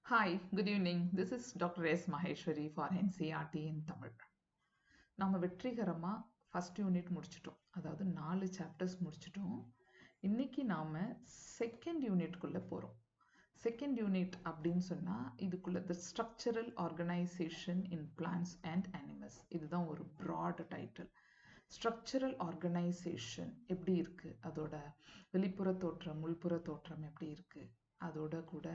Hi, good evening. This is Dr. S. Maheshwari for NCRT in Tamil. நம்ம வெற்றிகரமா first unit முடிச்சிட்டோம். அதாவது 4 chapters முடிச்சிட்டோம். இன்னைக்கு நாம செகண்ட் யூனிட்குள்ள போறோம். செகண்ட் யூனிட் அப்படின்னு சொன்னா இதுக்குள்ள the structural organization in plants and animals. இதுதான் ஒரு broad title. ஸ்ட்ரக்சரல் ஆர்கனைசேஷன் எப்படி இருக்கு, அதோட வெளிப்புற தோற்றம் உள்புற தோற்றம் எப்படி இருக்கு, அதோட கூட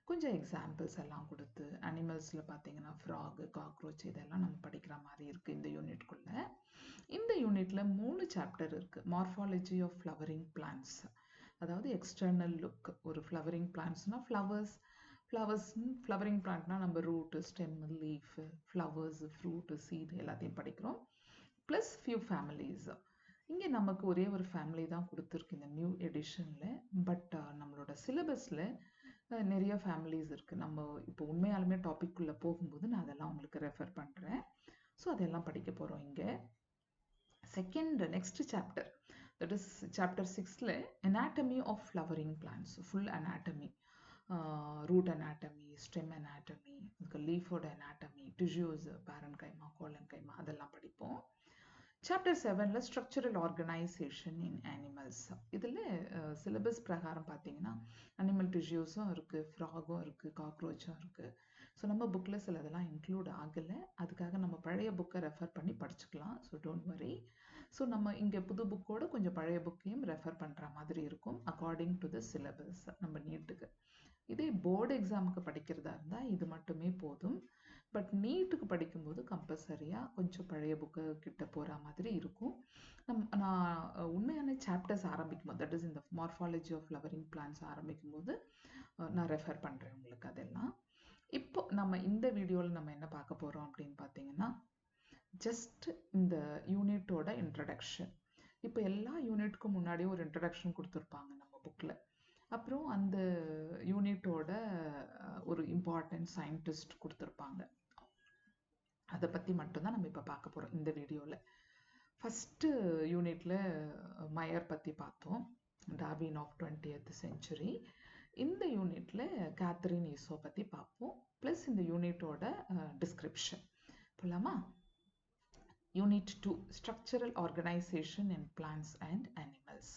கொஞ்சம் எக்ஸாம்பிள்ஸ் எல்லாம் கொடுத்து அனிமல்ஸில் பார்த்தீங்கன்னா ஃப்ராகு, காக்ரோச் இதெல்லாம் நம்ம படிக்கிற மாதிரி இருக்குது இந்த யூனிட்குள்ள. இந்த யூனிட்ல 3 சாப்டர் இருக்கு. மார்ஃபாலஜி ஆஃப் ஃப்ளவரிங் பிளான்ட்ஸ், அதாவது எக்ஸ்டர்னல் லுக். ஒரு ஃப்ளவரிங் பிளான்ட்ஸ்னா ஃப்ளவரிங் பிளான்ட்னா நம்ம root, stem, leaf, flowers, fruit, seed எல்லாத்தையும் படிக்கிறோம். Plus few families. இங்கே நமக்கு ஒரே ஒரு ஃபேமிலி தான் கொடுத்துருக்கு இந்த நியூ எடிஷனில். பட் நம்மளோட சிலபஸில் நிறைய ஃபேமிலிஸ் இருக்குது. நம்ம இப்போ உண்மையாலுமே டாபிக்குள்ளே போகும்போது நான் அதெல்லாம் உங்களுக்கு ரெஃபர் பண்ணுறேன். ஸோ அதெல்லாம் படிக்க போகிறோம் இங்கே. Next chapter, that is chapter 6ல் anatomy of flowering plants, full anatomy, root anatomy, stem anatomy, லீஃபோட anatomy, டிஷ்யூஸ், பேரன்கைமா, கோலன்கைமா அதெல்லாம் படிப்போம். சாப்டர் 7ல் ஸ்ட்ரக்சரல் ஆர்கனைசேஷன் இன் அனிமல்ஸ். இதில் சிலபஸ் பிரகாரம் பார்த்தீங்கன்னா அனிமல் டிஷ்யூஸும் இருக்குது, ஃப்ராகும் இருக்குது, காக்ரோச்சும் இருக்குது. ஸோ நம்ம புக்கில் சிலதெல்லாம் இன்க்ளூட் ஆகலை. அதுக்காக நம்ம பழைய புக்கை ரெஃபர் பண்ணி படிச்சுக்கலாம். So don't worry. ஸோ நம்ம இங்கே புது புக்கோடு கொஞ்சம் பழைய புக்கையும் ரெஃபர் பண்ணுற மாதிரி இருக்கும் அக்கார்டிங் டு த சிலபஸ் நம்ம நீட்டுக்கு. இதே போர்டு எக்ஸாமுக்கு படிக்கிறதா இருந்தால் இது மட்டுமே போதும். பட் நீட்டுக்கு படிக்கும்போது கம்பல்சரியாக கொஞ்சம் பழைய புக்கு கிட்ட போகிற மாதிரி இருக்கும். நான் உண்மையான சாப்டர்ஸ் ஆரம்பிக்கும் போது, தட் இஸ் இந்த மார்ஃபாலஜி ஆஃப் ஃப்ளவரிங் பிளான்ட்ஸ் ஆரம்பிக்கும் போது நான் ரெஃபர் பண்ணுறேன் உங்களுக்கு அதெல்லாம். இப்போ நம்ம இந்த வீடியோவில் நம்ம என்ன பார்க்க போகிறோம் அப்படின்னு பார்த்தீங்கன்னா, ஜஸ்ட் இந்த யூனிட்டோட இன்ட்ரடக்ஷன். இப்போ எல்லா யூனிட்டுக்கும் முன்னாடியும் ஒரு இன்ட்ரடக்ஷன் கொடுத்துருப்பாங்க நம்ம புக்கில். அப்புறம் அந்த யூனிட்டோட ஒரு இம்பார்ட்டன்ட் சயின்டிஸ்ட் கொடுத்துருப்பாங்க. அதை பற்றி மட்டும்தான் நம்ம இப்போ பார்க்க போகிறோம் இந்த வீடியோவில். ஃபஸ்ட்டு யூனிட்டில் மயர் பற்றி பார்த்தோம், டார்வின் ஆஃப் 20th century. இந்த யூனிட்டில் கேத்ரின் ஈசோ பற்றி பார்ப்போம். ப்ளஸ் இந்த யூனிட்டோட டிஸ்கிரிப்ஷன் போலாமா? Unit 2, structural organisation in plants and animals.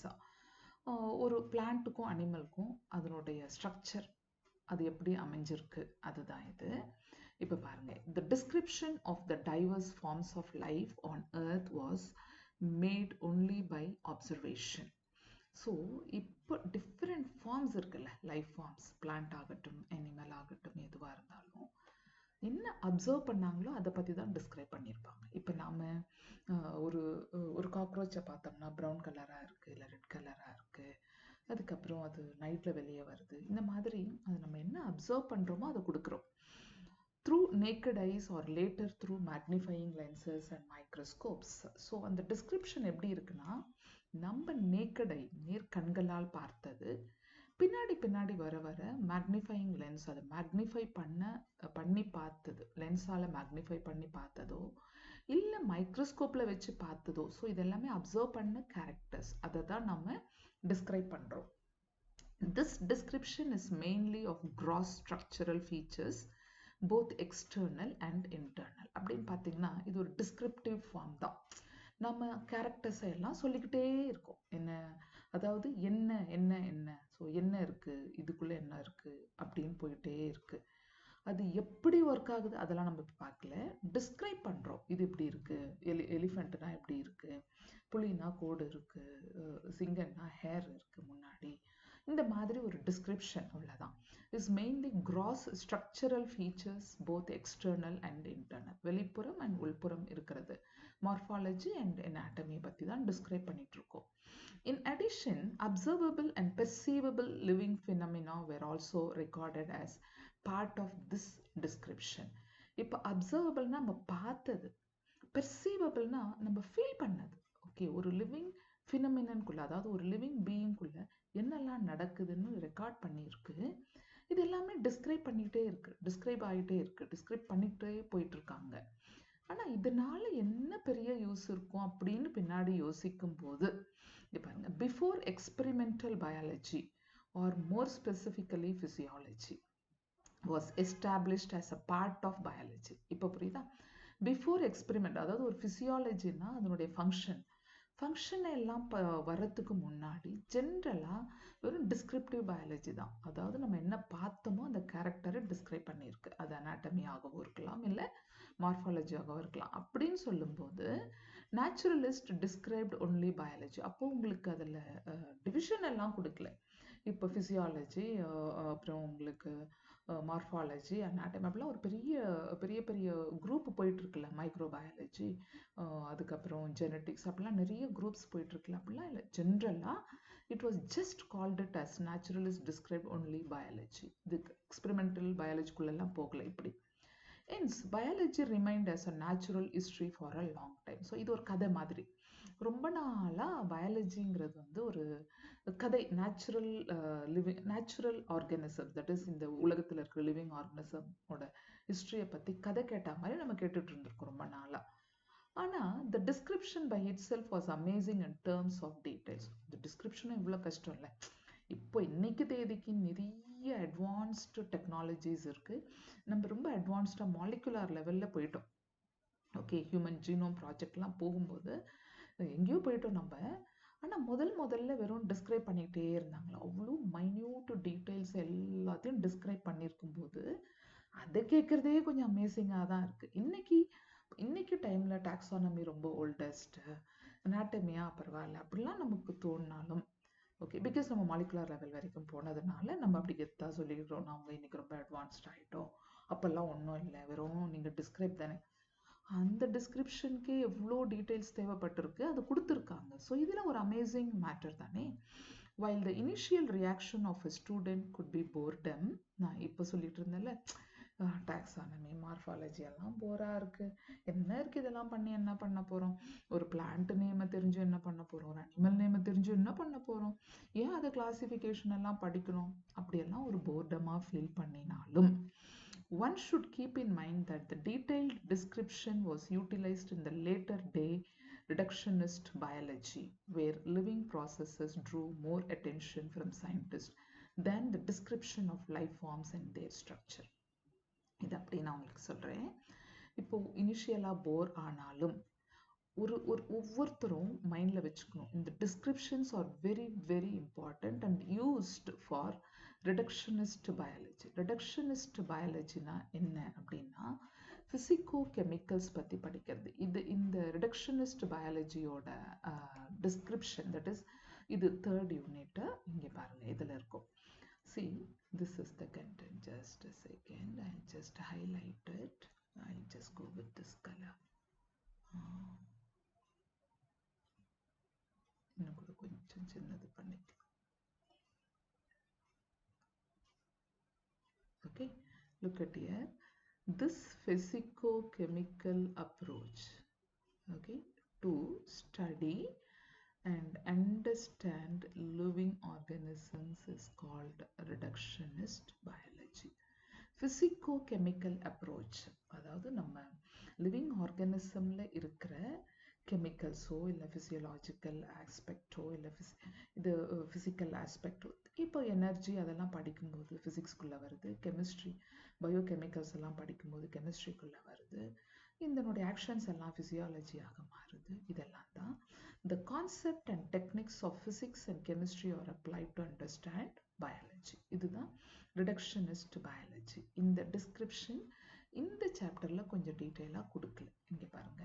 ஒரு பிளான்ட்டுக்கும் அனிமலுக்கும் அதனுடைய ஸ்ட்ரக்சர் அது எப்படி அமைஞ்சிருக்கு அதுதான் இது. இப்போ பாருங்க, the description of the diverse forms of life on earth was made only by observation. So இப்போ டிஃப்ரெண்ட் ஃபார்ம்ஸ் இருக்குல்ல, லைஃப் ஃபார்ம்ஸ், பிளான்ட் ஆகட்டும், அனிமல் ஆகட்டும், எதுவாக இருந்தாலும் என்ன அப்சர்வ் பண்ணாங்களோ அதை பற்றி தான் டிஸ்கிரைப் பண்ணியிருப்பாங்க. இப்போ நாம் ஒரு காக்ரோச்சை பார்த்தோம்னா ப்ரௌன் கலராக இருக்குது, இல்லை ரெட் கலராக இருக்குது, அதுக்கப்புறம் அது நைட்டில் வெளியே வருது. இந்த மாதிரி அது நம்ம என்ன அப்சர்வ் பண்ணுறோமோ அதை கொடுக்குறோம். Through naked eyes are later through magnifying lenses and microscopes. So அந்த டிஸ்கிரிப்ஷன் எப்படி இருக்குன்னா, நம்ம நேக்கட் ஐ, நேர் கண்களால் பார்த்தது பின்னாடி வர வர மேக்னிஃபையிங் லென்ஸ், அதை மேக்னிஃபை பண்ணி பார்த்தது, லென்ஸால் மேக்னிஃபை பண்ணி பார்த்ததோ இல்லை மைக்ரோஸ்கோப்பில் வச்சு பார்த்ததோ, ஸோ இதெல்லாமே அப்சர்வ் பண்ண கேரக்டர்ஸ், அதை தான் நம்ம டிஸ்கிரைப் பண்ணுறோம். This description is mainly of gross structural features, both external and internal. அப்படின்னு பார்த்தீங்கன்னா இது ஒரு டிஸ்கிரிப்டிவ் ஃபார்ம் தான். நம்ம கேரக்டர்ஸை எல்லாம் சொல்லிக்கிட்டே இருக்கோம். என்ன, அதாவது என்ன ஸோ என்ன இருக்குது, இதுக்குள்ளே என்ன இருக்குது அப்படின்னு போயிட்டே இருக்குது. அது எப்படி ஒர்க் ஆகுது அதெல்லாம் நம்ம இப்போ பார்க்கல, டிஸ்கிரைப் பண்ணுறோம். இது இப்படி இருக்குது, எலிஃபெண்ட்னா எப்படி இருக்குது, புலினா கோடு இருக்குது, சிங்கம்னா ஹேர் இருக்குது முன்னாடி, இந்த மாதிரி ஒரு டிஸ்கிரிப்ஷன் அவ்வளோதான். Is mainly cross structural features, both external and internal, வெளிப்புறம் அண்ட் உள்புறம் இருக்கிறது. மார்ஃபாலஜி அண்ட் anatomy பற்றி தான் டிஸ்கிரைப் பண்ணிட்டு இருக்கோம். In addition, observable and perceivable living phenomena were also recorded as part of this description. இப்போ அப்சர்வபிள்னா நம்ம பார்த்தது, பெர்சீவபிள்னா நம்ம ஃபீல் பண்ணது. ஓகே, ஒரு லிவிங் ஃபினமினன்குள்ள, அதாவது ஒரு லிவிங் பீயிங்குள்ள என்னெல்லாம் நடக்குதுன்னு ரெக்கார்ட் பண்ணியிருக்கு. இது எல்லாமே டிஸ்கிரைப் பண்ணிகிட்டே இருக்கு, டிஸ்கிரைப் பண்ணிகிட்டே போயிட்டு இருக்காங்க. ஆனால் இதனால என்ன பெரிய யூஸ் இருக்கும் அப்படின்னு பின்னாடி யோசிக்கும் போது பாருங்க, before experimental biology R more specifically physiology, was established as a part of biology. இப்போ புரியுதா? பிஃபோர் எக்ஸ்பெரிமெண்ட், அதாவது ஒரு ஃபிசியாலஜின்னா அதனுடைய ஃபங்க்ஷன் எல்லாம் வரத்துக்கு முன்னாடி ஜென்ரலாக வெறும் டிஸ்கிரிப்டிவ் பயாலஜி தான். அதாவது நம்ம என்ன பார்த்தோமோ அந்த கேரக்டரை டிஸ்கிரைப் பண்ணியிருக்கு. அது அனாட்டமியாகவும் இருக்கலாம், இல்லை மார்ஃபாலஜியாகவும் இருக்கலாம். அப்படின்னு சொல்லும்போது நேச்சுரலிஸ்ட் டிஸ்கிரைப்ட் ஒன்லி பயாலஜி. அப்போ உங்களுக்கு அதில் டிவிஷன் எல்லாம் கொடுக்கல. இப்போ ஃபிசியாலஜி, அப்புறம் உங்களுக்கு மார்ஃபாலஜி, அனாட்டமி, அப்படிலாம் ஒரு பெரிய பெரிய பெரிய குரூப் போயிட்டுருக்குல்ல. மைக்ரோபயாலஜி, அதுக்கப்புறம் ஜெனட்டிக்ஸ், அப்படிலாம் நிறைய குரூப்ஸ் போயிட்டுருக்குல்ல. அப்படிலாம் இல்லை. ஜென்ரலாக it was just called it as naturalist describe only biology. இதுக்கு எக்ஸ்பெரிமெண்டல் பயாலஜிக்குள்ளெல்லாம் போகல. இப்படி hence biology remained as a natural history for a long time. So இது ஒரு கதை மாதிரி. ரொம்ப நாளாக பயாலஜிங்கிறது வந்து ஒரு கதை. நேச்சுரல் ஆர்கானிசம், தட் இஸ் இந்த உலகத்தில் இருக்கிற லிவிங் ஆர்கானிசமோட ஹிஸ்ட்ரியை பற்றி கதை கேட்ட மாதிரி நம்ம கேட்டுட்டு இருந்திருக்கோம் ரொம்ப நாளாக. ஆனால் the description by itself was amazing in terms of details. இந்த டிஸ்கிரிப்ஷனும் இவ்வளோ கஷ்டம் இல்லை. இப்போ இன்னைக்கு தேதிக்கு நிறைய அட்வான்ஸ்டு டெக்னாலஜிஸ் இருக்குது. நம்ம ரொம்ப அட்வான்ஸ்டாக மாலிகுலார் லெவலில் போயிட்டோம். ஓகே, ஹியூமன் ஜீனோம் ப்ராஜெக்ட்லாம் போகும்போது எங்கேயோ போயிட்டோம் நம்ம. ஆனால் முதல்ல வெறும் டிஸ்கிரைப் பண்ணிகிட்டே இருந்தாங்களா. அவ்வளோ மைன்யூட் டீட்டெயில்ஸ் எல்லாத்தையும் டிஸ்கிரைப் பண்ணியிருக்கும்போது அதை கேட்குறதே கொஞ்சம் அமேசிங்காக தான் இருக்குது. இன்னைக்கு டைமில் டாக்ஸானமி ரொம்ப ஓல்டஸ்ட்டு, அனாட்டமியா பரவாயில்ல அப்படிலாம் நமக்கு தோணினாலும், ஓகே, பிகாஸ் நம்ம மாலிகுலர் லெவல் வரைக்கும் போனதுனால நம்ம அப்படி கெத்தாக சொல்லிடுறோம், நாங்கள் இன்னைக்கு ரொம்ப அட்வான்ஸ்ட் ஆகிட்டோம். அப்போல்லாம் ஒன்றும் இல்லை, வெறும் நீங்கள் டிஸ்கிரைப் தானே. அந்த டிஸ்கிரிப்ஷனுக்கே எவ்வளோ டீட்டெயில்ஸ் தேவைப்பட்டிருக்கு, அது கொடுத்துருக்காங்க. ஸோ இதில் ஒரு அமேசிங் மேட்டர் தானே. While the initial reaction of a student could be boredom. நான் இப்போ சொல்லிட்டு இருந்தேன்ல, டாக்ஸானமி, மார்ஃபாலஜி எல்லாம் போராக இருக்குது, என்ன இருக்குது, இதெல்லாம் பண்ணி என்ன பண்ண போகிறோம்? ஒரு பிளான்ட் நேமை தெரிஞ்சு என்ன பண்ண போகிறோம்? ஒரு அனிமல் நேமை தெரிஞ்சு என்ன பண்ண போகிறோம்? ஏன் அதை கிளாசிஃபிகேஷன் எல்லாம் படிக்கணும்? அப்படியெல்லாம் ஒரு போர்டமாக ஃபீல் பண்ணினாலும் one should keep in mind that the detailed description was utilized in the later day reductionist biology, where living processes drew more attention from scientists than the description of life forms and their structure. இது அப்படி நான் உங்களுக்கு சொல்கிறேன். இப்போ இனிஷியலாக போர் ஆனாலும் ஒவ்வொருத்தரும் மைண்டில் வச்சுக்கணும், இந்த descriptions are very very important and used for reductionist biology. Reductionist பயாலஜினா என்ன அப்படின்னா ஃபிசிக்கோ கெமிக்கல்ஸ் பற்றி படிக்கிறது. இந்த ரிடக்ஷனிஸ்ட் பயாலஜியோட டிஸ்கிரிப்ஷன், தட் இஸ் இது 3rd யூனிட்டு. இங்கே பாருங்கள், இதில் இருக்கும். See, this is the content. Just a second, I'll just highlight it. I'll just go with this color. இன்னும் கூட கொஞ்சம் சின்னது பண்ணிக்கலாம். Okay, look at here. This physicochemical approach, okay, to study and understand living organisms is called reductionist biology. Physicochemical approach, அதாவது நம்ம living ஆர்கானிசம்ல இருக்கிற கெமிக்கல்ஸோ இல்லை physiological ஆஸ்பெக்டோ இல்லை இது ஃபிசிக்கல் ஆஸ்பெக்டோ. இப்போ எனர்ஜி அதெல்லாம் படிக்கும்போது ஃபிசிக்ஸ்குள்ளே வருது, கெமிஸ்ட்ரி பயோகெமிக்கல்ஸ் எல்லாம் படிக்கும்போது கெமிஸ்ட்ரிக்குள்ளே வருது, இதனுடைய ஆக்ஷன்ஸ் எல்லாம் ஃபிசியாலஜியாக மாறுது. இதெல்லாம் தான் the concept and techniques of physics and chemistry are applied to understand biology. இதுதான் reductionist biology. இந்த description இந்த சாப்டர்ல கொஞ்சம் டீட்டெயிலாக கொடுக்கல. இங்கே பாருங்க.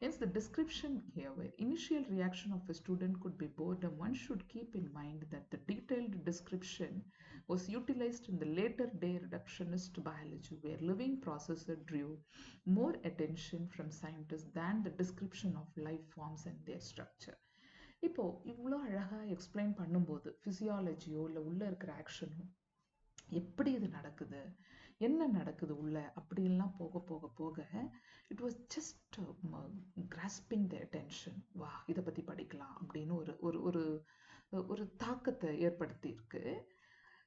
Hence, the description here, where initial reaction of a student could be boredom, one should keep in mind that the detailed description was utilized in the later day reductionist biology, where living processes drew more attention from scientists than the description of life forms and their structure. இப்போ இவ்வளோ அழகாக explain பண்ணும்போது ஃபிசியாலஜியோ இல்லை உள்ளே இருக்கிற ஆக்ஷனோ எப்படி இது நடக்குது, என்ன நடக்குது உள்ள, அப்படின்லாம் போக போக போக it was just grasping the attention. வா, இதை பற்றி படிக்கலாம் அப்படின்னு ஒரு தாக்கத்தை ஏற்படுத்தி இருக்கு.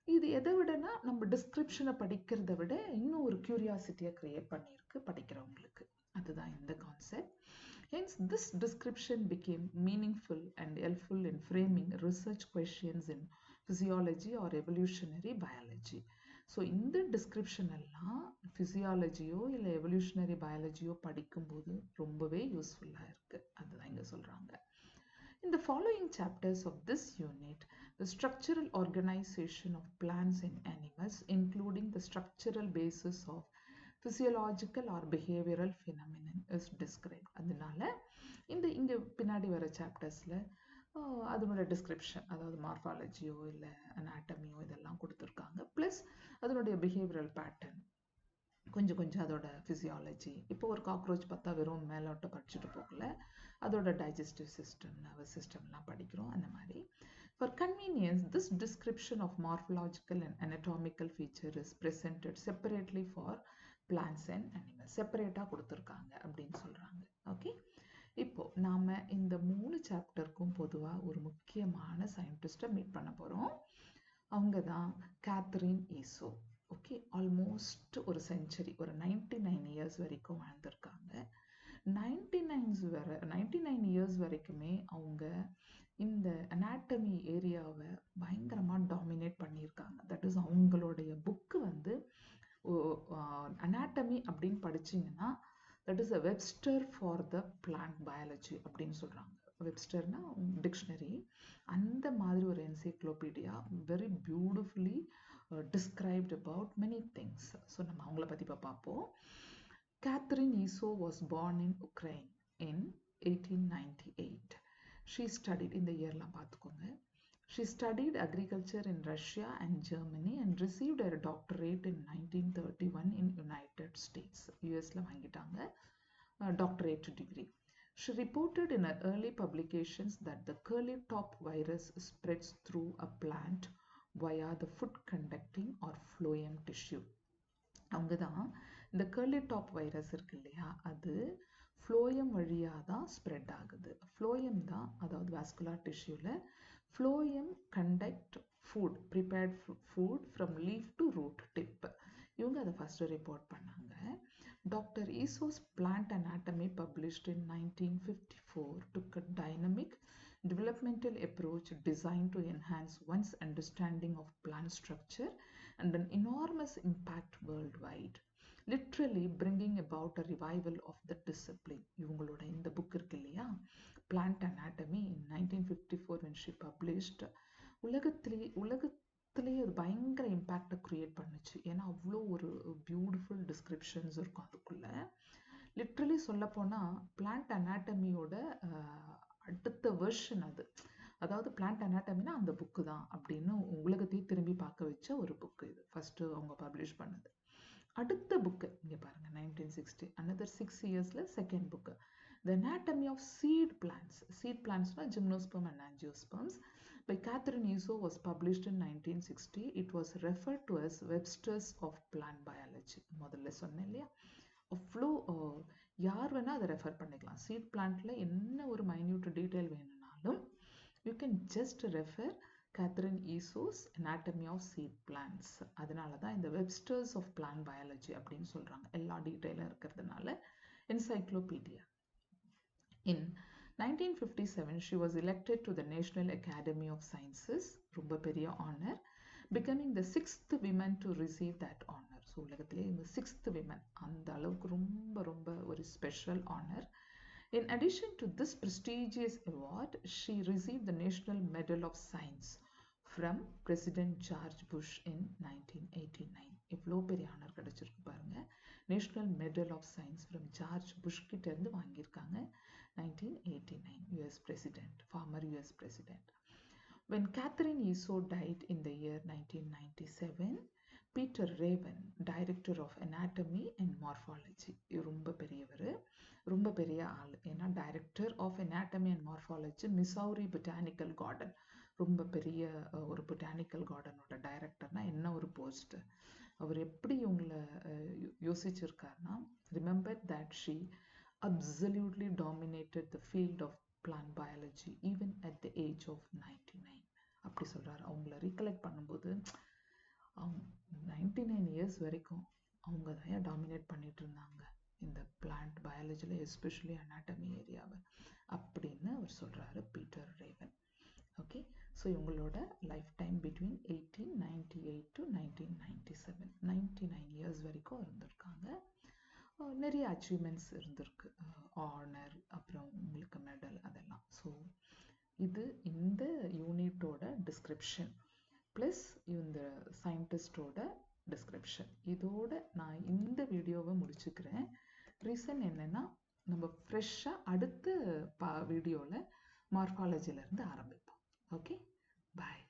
இது எதை விடனா நம்ம டிஸ்கிரிப்ஷனை படிக்கிறத விட இன்னும் ஒரு கியூரியாசிட்டியை கிரியேட் பண்ணியிருக்கு படிக்கிறவங்களுக்கு. அதுதான் இந்த concept. Hence, this description became meaningful and helpful in framing research questions in physiology or evolutionary biology. So இந்த டிஸ்கிரிப்ஷன் எல்லாம் ஃபிசியாலஜியோ இல்லை எவல்யூஷனரி பயாலஜியோ படிக்கும்போது ரொம்பவே யூஸ்ஃபுல்லாக இருக்குது. அதுதான் இங்கே சொல்கிறாங்க. In the following chapters of this unit, the structural organization of plants and animals, including the structural basis of physiological or behavioral phenomenon, is described. அதனால இங்கே பின்னாடி வர சாப்டர்ஸில் அதனோட டிஸ்கிரிப்ஷன், அதாவது மார்ஃபாலஜியோ இல்லை அனாட்டமியோ இதெல்லாம் கொடுத்துருக்காங்க. ப்ளஸ் அதனுடைய பிஹேவியரல் பேட்டர்ன், கொஞ்சம் அதோட ஃபிசியாலஜி. இப்போ ஒரு காக்ரோச் பார்த்தா வெறும் மேலோட்ட படிச்சுட்டு போகல, அதோட டைஜஸ்டிவ் சிஸ்டம், நர்வஸ் சிஸ்டம்லாம் படிக்கிறோம். அந்த மாதிரி for convenience this description of morphological and anatomical feature is presented separately for plants and animals. செப்பரேட்டாக கொடுத்துருக்காங்க அப்படின்னு சொல்கிறாங்க. ஓகே, இப்போ நாம் இந்த 3 சாப்டருக்கும் பொதுவாக ஒரு முக்கியமான சயின்டிஸ்ட்டை மீட் பண்ண போகிறோம். அவங்க தான் கேத்ரின் ஈசோ. ஓகே, ஆல்மோஸ்ட் ஒரு செஞ்சுரி, ஒரு 99 இயர்ஸ் வரைக்கும் வாழ்ந்திருக்காங்க. 99 இயர்ஸ் வரைக்குமே அவங்க இந்த அனாட்டமி ஏரியாவை பயங்கரமாக டாமினேட் பண்ணியிருக்காங்க. தட் இஸ், அவங்களுடைய புக்கு வந்து அனாட்டமி அப்படின்னு படிச்சிங்கன்னா that is a Webster for the plant biology அப்படின்னு சொல்கிறாங்க. வெப்ஸ்டர்னா டிக்ஷனரி, அந்த மாதிரி ஒரு encyclopedia, very beautifully described about many things. So நம்ம அவங்கள பற்றி இப்போ பார்ப்போம். Catherine Issou was born in Ukraine in 1898. She studied, இந்த இயர்லாம் பார்த்துக்கோங்க. She studied agriculture in Russia and Germany and received her doctorate in 1931 in United States. USல வாங்கிட்டாங்க doctorate degree. She reported in her early publications that the curly top virus spreads through a plant via the food conducting or phloem tissue. அவங்க தான் இந்த curly top virus இருக்கு இல்லையா, அது phloem வழியாக தான் spread ஆகுது. phloem தான், அதாவது vascular tissueல phloem conduct food, prepared food from leaf to root tip. இவங்க அதை ஃபர்ஸ்ட் ரிப்போர்ட் பண்ணாங்க. Doctor Esau's plant anatomy published in 1954 took a dynamic developmental approach designed to enhance one's understanding of plant structure and an enormous impact worldwide, literally bringing about a revival of the discipline. இவங்களோட இந்த book இருக்கு இல்லையா, Plant Anatomy, in 1954 when she published, உலகத்திலேயே அது பயங்கர இம்பேக்டை create பண்ணுச்சு. ஏன்னா அவ்வளோ ஒரு பியூட்டிஃபுல் டிஸ்கிரிப்ஷன்ஸ் இருக்கும் அதுக்குள்ள. லிட்ரலி சொல்லப்போனால் பிளான்ட் அனாட்டமியோட அடுத்த வெர்ஷன் அது. அதாவது பிளான்ட் அனாட்டமினா அந்த புக்கு தான் அப்படின்னு உலகத்தையே திரும்பி பார்க்க வச்ச ஒரு புக்கு இது. ஃபர்ஸ்ட்டு அவங்க பப்ளிஷ் பண்ணது. அடுத்த புக்கு இங்கே பாருங்கள், 1960, another 6 இயர்ஸில் second book, The Anatomy of Seed Plants. Seed plants na gymnosperm and angiosperms by Catherine Issou was published in 1960. It was referred to as Webster's of Plant Biology. முதல்ல சொன்னேன் இல்லையா, அவ்வளோ யார் வேணால் அதை ரெஃபர் பண்ணிக்கலாம். சீட் பிளான்ட்டில் என்ன ஒரு மைன்யூட் டீட்டெயில் வேணும்னாலும் you can just refer Catherine Issou's Anatomy of Seed Plants. அதனால தான் இந்த Webster's of Plant Biology அப்படின்னு சொல்கிறாங்க. எல்லா டீட்டெயிலும் இருக்கிறதுனால encyclopedia. In 1957, she was elected to the National Academy of Sciences, ரொம்ப பெரிய honor, becoming the 6th woman to receive that honor. So உலகத்திலே இந்த 6th women, அந்த அளவுக்கு ரொம்ப ஒரு special honor. In addition to this prestigious award, she received the National Medal of Science from President George Bush in 1989. இவ்வளோ பெரிய honour கிடைச்சிருக்கு பாருங்க. National medal of science from George Bush கிட்ட இருந்து வாங்கியிருக்காங்க. 1989, US President, former US President. When Catherine Issou died in the year 1997, Peter Raven, Director of Anatomy and Morphology, ரொம்ப பெரியவர், ரொம்ப பெரிய ஆள். ஏன்னா director of Anatomy and Morphology, Missouri botanical garden, ரொம்ப பெரிய ஒரு பொட்டானிக்கல் கார்டனோட டைரக்டர்னா என்ன ஒரு போஸ்ட். அவர் எப்படி இவங்களை யோசிச்சிருக்காருன்னா, remember that she absolutely dominated the field of plant biology even at the age of 99. அப்படி சொல்றாரு. அவங்கள ரீகலெக்ட் பண்ணும்போது 99 இயர்ஸ் வரைக்கும் அவங்க தான் டாமினேட் பண்ணிட்டு இருந்தாங்க இந்த பிளான்ட் பயாலஜியில், எஸ்பெஷலி அனாட்டமி ஏரியாவை அப்படின்னு அவர் சொல்றாரு, பீட்டர் ரேவன். ஓகே, ஸோ இவங்களோட life time between 1898 to 1997, 99 years வரைக்கும் இருந்திருக்காங்க. நிறைய அச்சீவ்மெண்ட்ஸ் இருந்திருக்கு, ஆனர், அப்புறம் உங்களுக்கு மெடல், அதெல்லாம். ஸோ இது இந்த யூனிட்டோட டிஸ்கிரிப்ஷன் ப்ளஸ் இந்த சயின்டிஸ்டோட டிஸ்கிரிப்ஷன். இதோட நான் இந்த வீடியோவை முடிச்சுக்கிறேன். ரீசன் என்னன்னா, நம்ம ஃப்ரெஷ்ஷாக அடுத்த வீடியோவில் மார்ஃபாலஜிலேருந்து ஆரம்பிப்போம். ஓகே, பாய்.